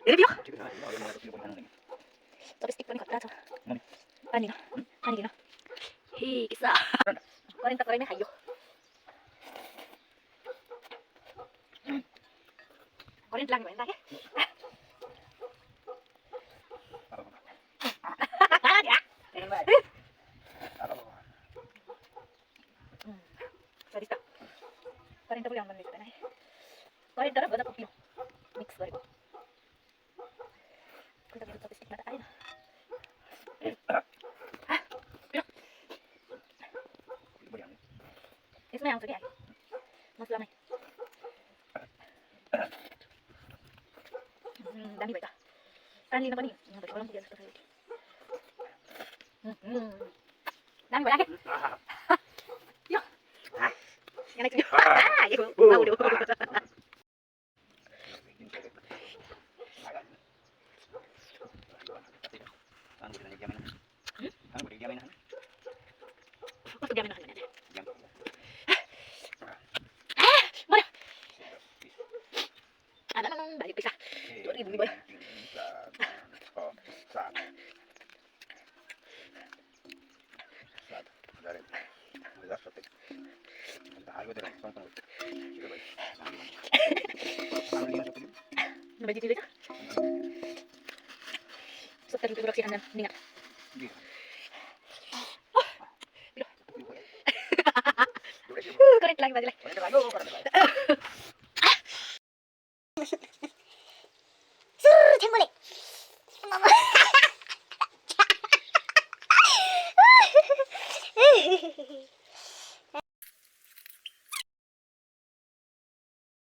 I-review. Tapi stick pa ni katla. Ani na. Ani na. Hi, kisa. 40 pa rin na kayo. 40 lang ba tayo? Sarita. 40 po yung manlis ka na eh. 40 na ba na po yung mix ba rin? Kung tabi sa stick na tayo. Is may ang sige ay. Mas lamay. Dami ba ito? Kanina pa niyo. Yung walang pugyan sa sarili. Dami ba lagi? Yo. Yan ay sige. Yo. Wow do. Mas pugyan na kanina. Ano nang balik pisa? Sorry, bumi ba? Nabay dito dito. So tadi tulak si Hanan ningat. Korek lagi balik. Mama.